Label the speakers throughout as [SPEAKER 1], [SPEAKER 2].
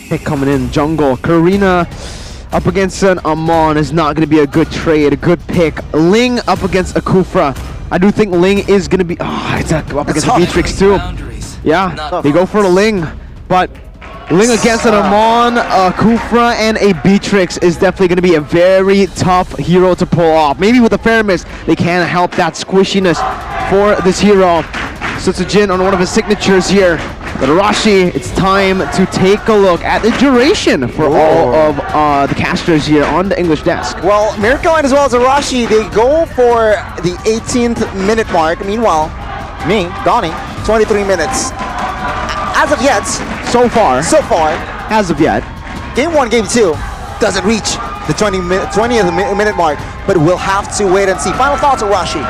[SPEAKER 1] pick coming in. Jungle. Karina up against an Amon is not going to be a good trade, a good pick. Ling up against a Kufra. I do think Ling is going to be... it's up against a Beatrix too. Yeah, they go for the Ling. But Ling against an Amon, a Kufra, and a Beatrix is definitely going to be a very tough hero to pull off. Maybe with the Faramis, they can help that squishiness for this hero. Sutsujin on one of his signatures here. But Arashi, it's time to take a look at the duration for all of the casters here on the English desk.
[SPEAKER 2] Well, Miracle and as well as Arashi, they go for the 18th minute mark. Meanwhile, Donnie, 23 minutes. As of yet,
[SPEAKER 1] So far,
[SPEAKER 2] as of yet, game 1, game 2 doesn't reach the 20th minute mark, but we'll have to wait and see. Final thoughts, Arashi.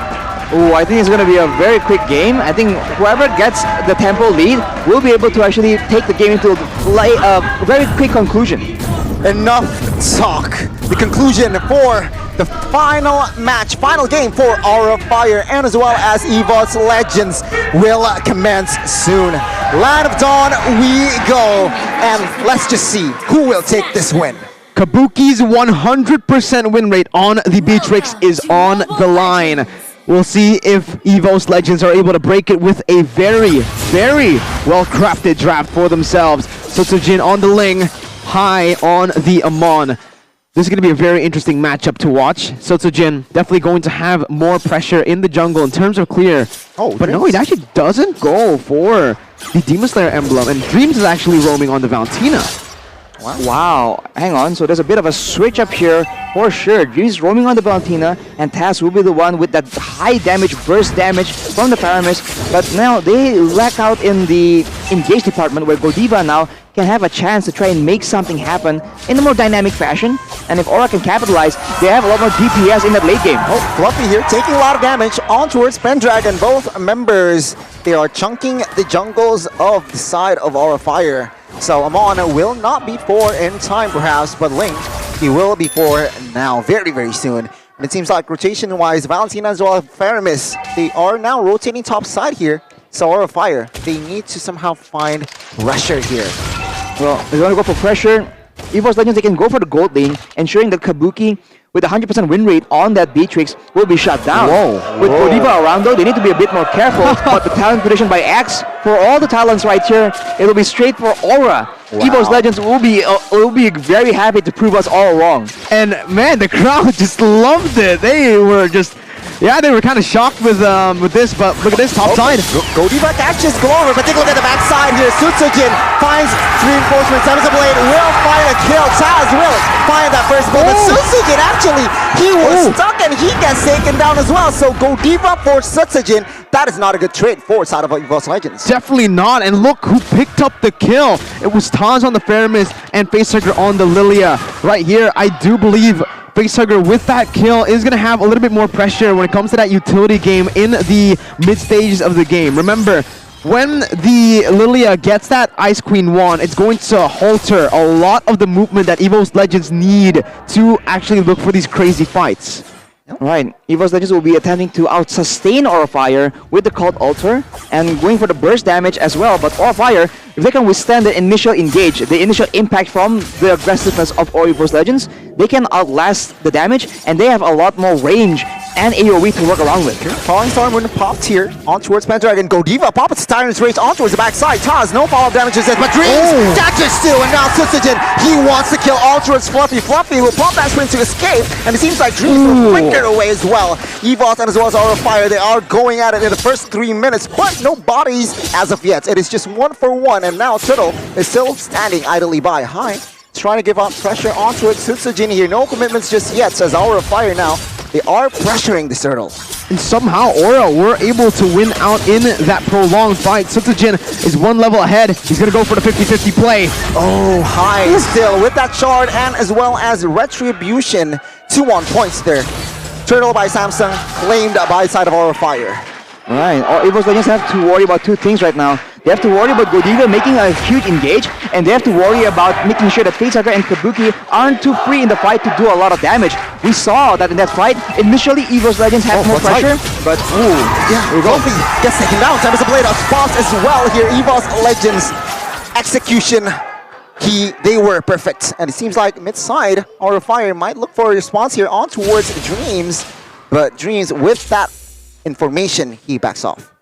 [SPEAKER 3] Oh, I think it's going to be a very quick game. I think whoever gets the tempo lead will be able to actually take the game into a very quick conclusion.
[SPEAKER 2] Enough talk. The conclusion for the final match, final game for Aura of Fire, and as well as EVOS Legends will commence soon. Land of Dawn, we go, and let's just see who will take this win.
[SPEAKER 1] Kabuki's 100% win rate on the Beatrix is on the line. We'll see if EVOS Legends are able to break it with a very, very well-crafted draft for themselves. Sutsujin on the Ling, high on the Amon. This is going to be a very interesting matchup to watch. Sutsujin definitely going to have more pressure in the jungle in terms of clear. But no, it actually doesn't go for the Demon Slayer emblem, and Dreams is actually roaming on the Valentina.
[SPEAKER 3] Wow, hang on. So there's a bit of a switch up here for sure. Dreams roaming on the Valentina, and Taz will be the one with that high damage, burst damage from the Paramis. But now they lack out in the engage department, where Godiva now can have a chance to try and make something happen in a more dynamic fashion. And if Aura can capitalize, they have a lot more DPS in that late game.
[SPEAKER 2] Oh, Fluffy here taking a lot of damage on towards Pendragon. Both members, they are chunking the jungles of the side of Aura Fire. So Amon will not be 4 in time perhaps, but Link, he will be 4 now, very, very soon. And it seems like rotation-wise, Valentina as well as Faramis, they are now rotating top side here. So Aura Fire, they need to somehow find pressure here.
[SPEAKER 3] Well, they're going to go for pressure. EVOS Legends, they can go for the gold lane, ensuring that Kabuki, with 100% win rate on that Beatrix, will be shut down. With Godiva around though, they need to be a bit more careful. But the talent prediction by X, for all the talents right here, it will be straight for Aura. EVOS Legends will be very happy to prove us all wrong.
[SPEAKER 1] And man, the crowd just loved it. They were just... Yeah, they were kind of shocked with this, but look at this, top side.
[SPEAKER 2] Godiva catches Glover, but take a look at the back side here. Sutsujin finds reinforcements, Sons of Blade will find a kill. Taz will find that first goal, but Sutsujin actually, he was stuck and he gets taken down as well. So Godiva for Sutsujin, that is not a good trade for side of EVOS Legends.
[SPEAKER 1] Definitely not, and look who picked up the kill. It was Taz on the Faramis and Facehugger on the Lilia. Right here, I do believe Facehugger with that kill is going to have a little bit more pressure when it comes to that utility game in the mid stages of the game. Remember, when the Lilia gets that Ice Queen wand, it's going to halter a lot of the movement that EVOS Legends need to actually look for these crazy fights.
[SPEAKER 3] Right, EVOS Legends will be attempting to out-sustain Aura Fire with the Cult Altar and going for the burst damage as well. But Aura Fire, if they can withstand the initial engage, the initial impact from the aggressiveness of EVOS Legends, they can outlast the damage, and they have a lot more range and AoE to work around with.
[SPEAKER 2] Falling Storm when popped here on towards Pendragon. Godiva pop its Tyrant's Rage on towards the backside. Taz, no follow-up damages this, but Dreams catches too, and now Sutsujin, he wants to kill all towards Fluffy. Fluffy will pop that sprint to escape, and it seems like Dreams will flicker away as well. EVOS and as well as Aura Fire, they are going at it in the first 3 minutes, but no bodies as of yet. It is just 1-for-1, and now Turtle is still standing idly by. High, trying to give out pressure onto it. Sutsujin here, no commitments just yet, says Aura Fire now. They are pressuring the Turtle.
[SPEAKER 1] And somehow Aura were able to win out in that prolonged fight. Sutsujin is 1 level ahead. He's going to go for the 50-50 play.
[SPEAKER 2] Oh, High still with that shard and as well as Retribution. 2-1 points there. Turtle by Samsung, claimed by side of Aura Fire.
[SPEAKER 3] Right, EVOS Legends have to worry about 2 things right now. They have to worry about Godiva making a huge engage, and they have to worry about making sure that Facehugger and Kabuki aren't too free in the fight to do a lot of damage. We saw that in that fight, initially EVOS Legends had more pressure, but
[SPEAKER 2] yeah, here we go. Gets taken down, Sons of Blade response as well here. EVOS Legends execution they were perfect. And it seems like mid-side, Aura Fire might look for a response here on towards Dreams. But Dreams, with that information, he backs off.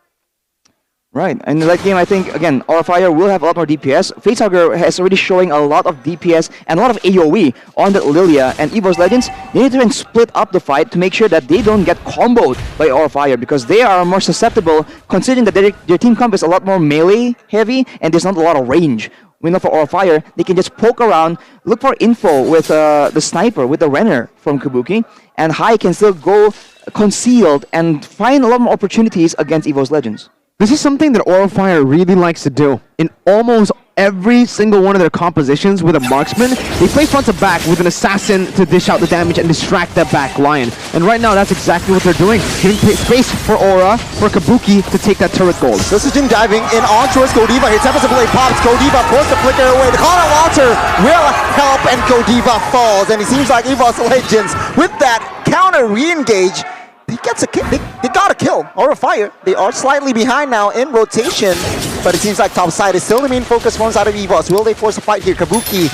[SPEAKER 3] Right, and in that game, I think, again, Aura Fire will have a lot more DPS. Facehugger has already showing a lot of DPS and a lot of AoE on the Lilia. And EVOS Legends, they need to then split up the fight to make sure that they don't get comboed by Aura Fire, because they are more susceptible, considering that their team comp is a lot more melee heavy and there's not a lot of range. We know for Aura Fire, they can just poke around, look for info with the sniper, with the Renner from Kabuki, and Hai can still go concealed and find a lot more opportunities against EVOS Legends.
[SPEAKER 1] This is something that Aura Fire really likes to do. In almost every single one of their compositions with a marksman, they play front to back with an assassin to dish out the damage and distract that back line. And right now, that's exactly what they're doing. Giving space for Aura, for Kabuki to take that turret gold.
[SPEAKER 2] Sosujin diving in on towards Godiva here. Tempest Blade pops. Godiva forced to flicker away. The call out launcher will help, and Godiva falls. And it seems like EVOS Legends, with that counter re-engage, he gets a kill. They got a kill. Aura Fire. They are slightly behind now in rotation, but it seems like top side is still the main focus from side of EVOS. Will they force a fight here? Kabuki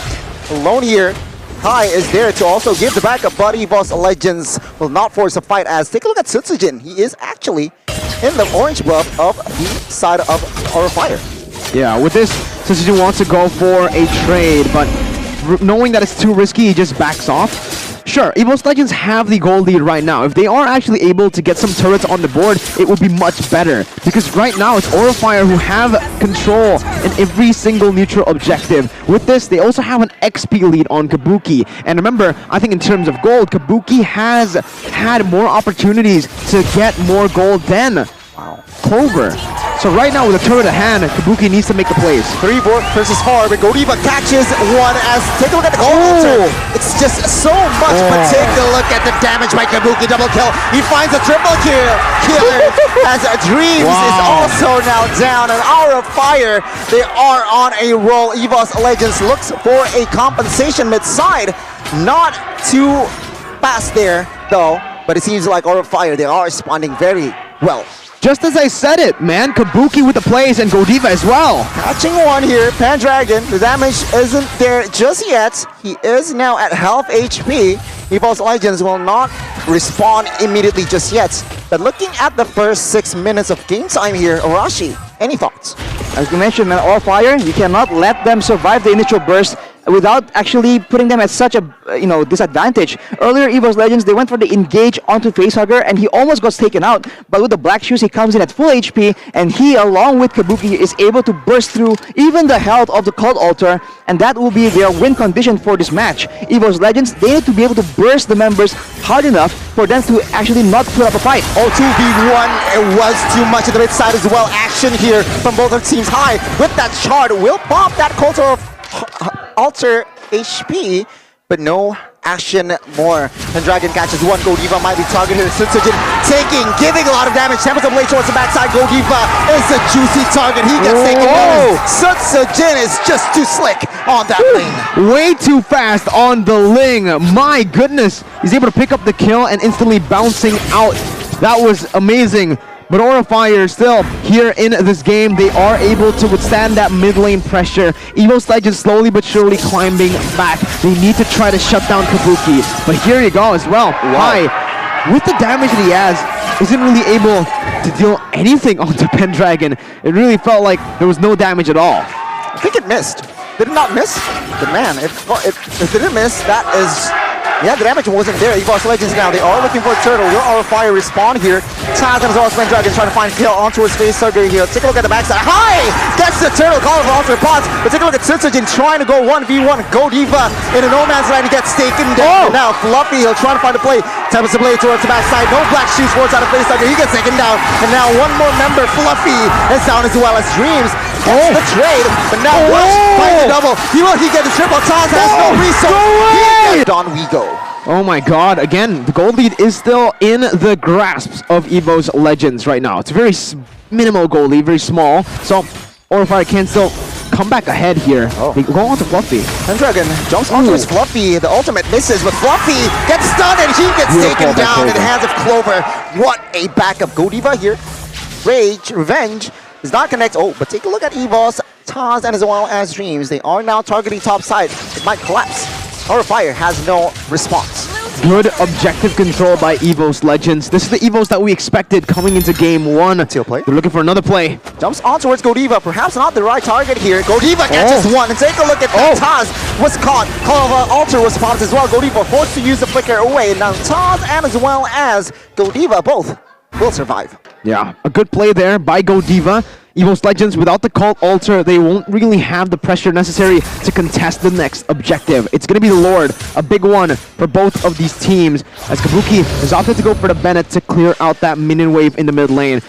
[SPEAKER 2] alone here. Hai is there to also give the backup, but EVOS Legends will not force a fight. As take a look at Sutsujin. He is actually in the orange buff of the side of Aura Fire.
[SPEAKER 1] Yeah, with this, Sutsujin wants to go for a trade, but knowing that it's too risky, he just backs off. Sure, EVOS Legends have the gold lead right now. If they are actually able to get some turrets on the board, it would be much better. Because right now, it's Aura Fire who have control in every single neutral objective. With this, they also have an XP lead on Kabuki. And remember, I think in terms of gold, Kabuki has had more opportunities to get more gold than Clover. So right now, with a turret at hand, Kabuki needs to make the plays.
[SPEAKER 2] 3-4 versus hard, but Godiva catches one as, take a look at the goal. It's just so much, but take a look at the damage by Kabuki. Double kill. He finds a triple kill as Dreams is also now down. And Aura Fire, they are on a roll. EVOS Legends looks for a compensation mid-side. Not too fast there, though, but it seems like Aura Fire, they are responding very well.
[SPEAKER 1] Just as I said it, man. Kabuki with the plays and Godiva as well.
[SPEAKER 2] Catching one here, Pendragon. The damage isn't there just yet. He is now at half HP. EVOS Legends will not respawn immediately just yet. But looking at the first 6 minutes of game time here, Arashi, any thoughts?
[SPEAKER 3] As you mentioned, man, Aura Fire, you cannot let them survive the initial burst without actually putting them at such a disadvantage. Earlier, EVOS Legends, they went for the engage onto Facehugger, and he almost got taken out. But with the Black Shoes, he comes in at full HP, and he, along with Kabuki, is able to burst through even the health of the Cult Altar, and that will be their win condition for this match. EVOS Legends, they need to be able to burst the members hard enough for them to actually not put up a fight.
[SPEAKER 2] 2v1, it was too much of the mid side as well. Action here from both of teams. High with that shard will pop that Cult Altar HP, but no action more. And Dragon catches one. Godiva might be targeted. Sutsujin giving a lot of damage. Tempest Blade towards the backside. Godiva is a juicy target. He gets taken down. Sutsujin is just too slick on that lane.
[SPEAKER 1] Way too fast on the Ling. My goodness. He's able to pick up the kill and instantly bouncing out. That was amazing. But Aura Fire still here in this game, they are able to withstand that mid lane pressure. EVOS Legends slowly but surely climbing back. They need to try to shut down Kabuki. But here you go as well. Hai, with the damage that he has, isn't really able to deal anything onto Pendragon. It really felt like there was no damage at all.
[SPEAKER 2] I think it missed. Did it not miss? But man, if it didn't miss, that is... Yeah, the damage wasn't there. EVOS Legends now, they are looking for a turtle. Will Aura Fire respawn here? Taz as well as Pendragon trying to find kill onto his Facehugger here. Take a look at the backside. Hai! Gets the turtle, call of Alter Pods. But take a look at Sutsujin trying to go 1v1. Godiva in a no man's land. He gets taken down. And now Fluffy, he'll try to find a play. Tempest Blade towards the backside. No Black Shoes forwards out of Facehugger. He gets taken down. And now one more member, Fluffy, is down as well as Dreams. The trade. But now finds the double. He get the triple. Taz has no resource. Don we go.
[SPEAKER 1] Oh my god, again, the gold lead is still in the grasps of EVOS Legends right now. It's a very minimal gold lead, very small. So, Aura Fire can still come back ahead here. They go on to Fluffy.
[SPEAKER 2] Pendragon jumps onto his Fluffy. The ultimate misses, but Fluffy gets stunned and he gets taken down in the hands of Clover. What a backup. Godiva here. Revenge is not connect. But take a look at EVOS Taz and as well as Dreams, they are now targeting top side. It might collapse. Aura Fire has no response.
[SPEAKER 1] Good objective control by EVOS Legends. This is the EVOS that we expected coming into game 1.
[SPEAKER 2] Teal play.
[SPEAKER 1] They're looking for another play.
[SPEAKER 2] Jumps on towards Godiva. Perhaps not the right target here. Godiva catches one. And take a look at that. Taz was caught. Call of Alter was spotted as well. Godiva forced to use the flicker away. Now Taz and as well as Godiva both will survive.
[SPEAKER 1] Yeah, a good play there by Godiva. EVOS Legends, without the call alter, they won't really have the pressure necessary to contest the next objective. It's going to be the Lord, a big one for both of these teams, as Kabuki is opted to go for the Bennett to clear out that minion wave in the mid lane.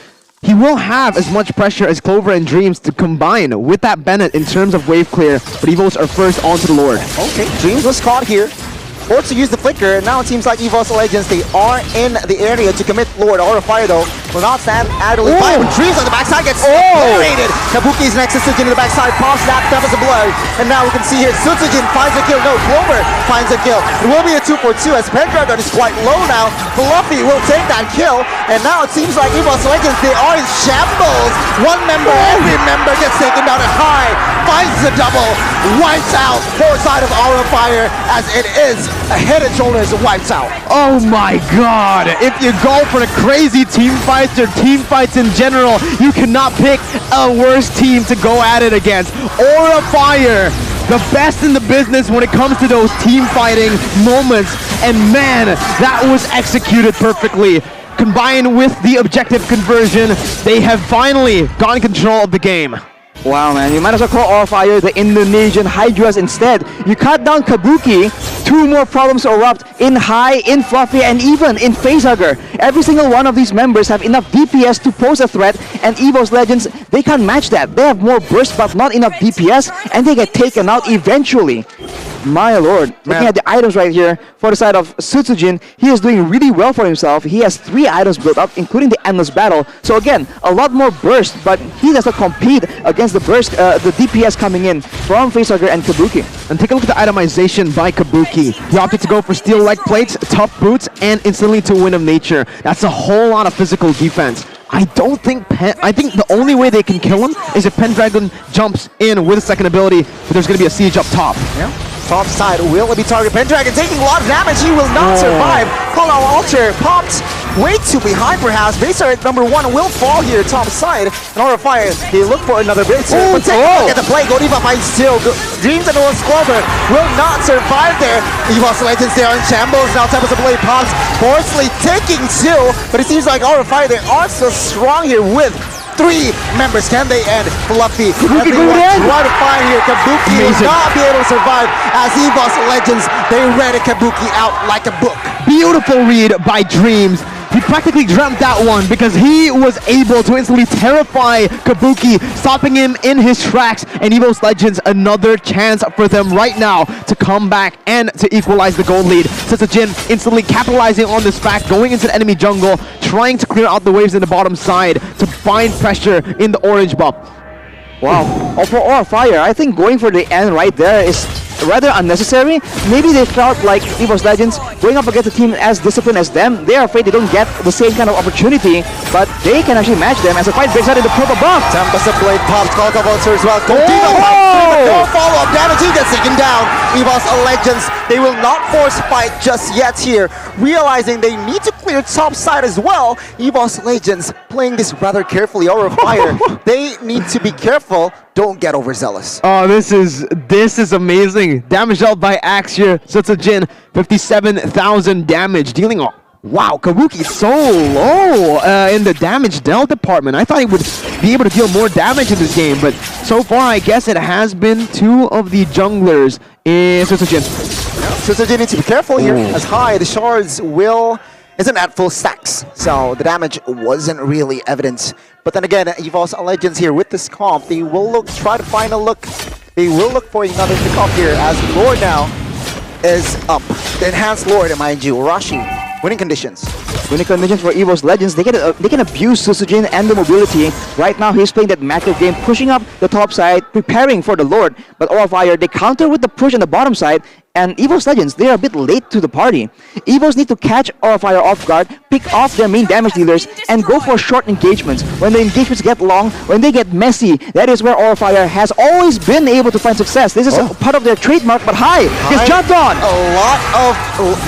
[SPEAKER 1] He will have as much pressure as Clover and Dreams to combine with that Bennett in terms of wave clear, but EVOS are first onto the Lord.
[SPEAKER 2] Okay, Dreams was caught here. Forced to use the flicker, and now it seems like EVOS Legends, they are in the area to commit Lord. Aura Fire though will not stand idly by. When Dreams on the backside gets obliterated. Kabuki's next to Sutsujin in the backside, pops that as a blow. And now we can see here, Sutsujin finds a kill. No, Clover finds a kill. It will be a 2-for-2 as Pendragon is quite low now. Fluffy will take that kill, and now it seems like EVOS Legends, they are in shambles. One member, every member gets taken down at high, finds the double, wipes out forward side of Aura Fire as it is a head and shoulders wipes out.
[SPEAKER 1] Oh my god! If you go for the crazy team fights or team fights in general, you cannot pick a worse team to go at it against. Aura Fire, the best in the business when it comes to those team fighting moments. And man, that was executed perfectly. Combined with the objective conversion, they have finally gotten control of the game.
[SPEAKER 3] Wow, man, you might as well call Aura Fire the Indonesian Hydras instead. You cut down Kabuki, 2 more problems erupt in High, in Fluffy, and even in Facehugger. Every single one of these members have enough DPS to pose a threat, and EVOS Legends, they can't match that. They have more burst but not enough DPS, and they get taken out eventually. My lord, looking at the items right here for the side of Sutsujin, he is doing really well for himself. He has 3 items built up, including the Endless Battle. So again, a lot more burst, but he does not compete against the burst, the DPS coming in from Facehugger and Kabuki.
[SPEAKER 1] And take a look at the itemization by Kabuki. He opted to go for steel leg plates, tough boots, and instantly to Wind of Nature. That's a whole lot of physical defense. I think the only way they can kill him is if Pendragon jumps in with a second ability, but there's going to be a siege up top.
[SPEAKER 2] Yeah. Top side will be target. Pendragon taking a lot of damage. He will not survive. Call out Alter popped way too behind perhaps. Baser at number 1 will fall here top side. And Aura Fire, they look for another Baser. But take a look at the play. Godiva finds still. Dreams and Willis Clover will not survive there. EVOS Legends, they are in shambles. Now Tempest of Blade pops. Forcefully taking 2. But it seems like Aura Fire, they are so strong here with 3 members. Can they end? Fluffy. Everyone try to find here. Kabuki will not be able to survive as EVOS Legends, they read Kabuki out like a book.
[SPEAKER 1] Beautiful read by Dreams. He practically dreamt that one because he was able to instantly terrify Kabuki, stopping him in his tracks. And EVOS Legends, another chance for them right now to come back and to equalize the gold lead. Sutsujin instantly capitalizing on this fact, going into the enemy jungle, trying to clear out the waves in the bottom side to find pressure in the orange buff.
[SPEAKER 3] Wow. For Aura Fire, I think going for the end right there is rather unnecessary. Maybe they felt like EVOS Legends going up against a team as disciplined as them, they are afraid they don't get the same kind of opportunity, but they can actually match them as a fight breaks out in the purple buff.
[SPEAKER 2] Tempest of Blade pops, Call of Vulture as well. Godiva no follow-up damage, he gets taken down. EVOS Legends, they will not force fight just yet here, realizing they need to clear top side as well. EVOS Legends playing this rather carefully. Aura Fire, they need to be careful. Don't get overzealous.
[SPEAKER 1] Oh, this is amazing. Damage dealt by Axe here. Sutsujin, 57,000 damage, dealing. Wow, Kabuki so low in the damage dealt department. I thought he would be able to deal more damage in this game, but so far I guess it has been 2 of the junglers in Sutsujin.
[SPEAKER 2] Sutsujin needs to be careful here. As High, the shards isn't at full stacks, so the damage wasn't really evident. But then again, EVOS Legends here with this comp, they will try to find a look. They will look for another pick up here as Lord now is up. The enhanced Lord, mind you, Rashi, winning conditions.
[SPEAKER 3] Winning conditions for EVOS Legends, they can abuse Sutsujin and the mobility. Right now, he's playing that macro game, pushing up the top side, preparing for the Lord. But Aura Fire, they counter with the push on the bottom side, And EVOS Legends, they're a bit late to the party. EVOS need to catch Aurafire off guard, pick off their main damage dealers, and go for short engagements. When the engagements get long, when they get messy, that is where Aurafire has always been able to find success. This is a part of their trademark, but Hai gets jumped on.
[SPEAKER 2] A lot of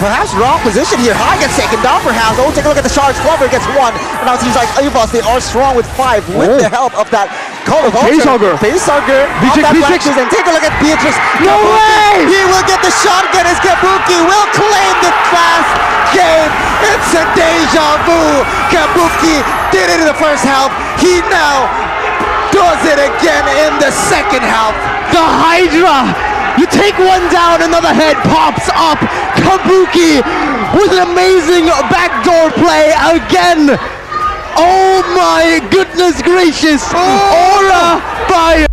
[SPEAKER 2] perhaps wrong position here. Hai gets taken down perhaps. Oh, take a look at the shards. Fluffer gets 1. And now it seems like EVOS, they are strong with 5 with the help of that Call of
[SPEAKER 1] Facehugger.
[SPEAKER 2] Facehugger.
[SPEAKER 1] Beatrix.
[SPEAKER 2] And take a look at Beatrix.
[SPEAKER 1] No way!
[SPEAKER 2] He will get the shotgun as Kabuki will claim the fast game. It's a deja vu. Kabuki did it in the first half. He now does it again in the second half.
[SPEAKER 1] The Hydra! You take one down, another head pops up. Kabuki with an amazing backdoor play again. Oh my goodness gracious! Aura by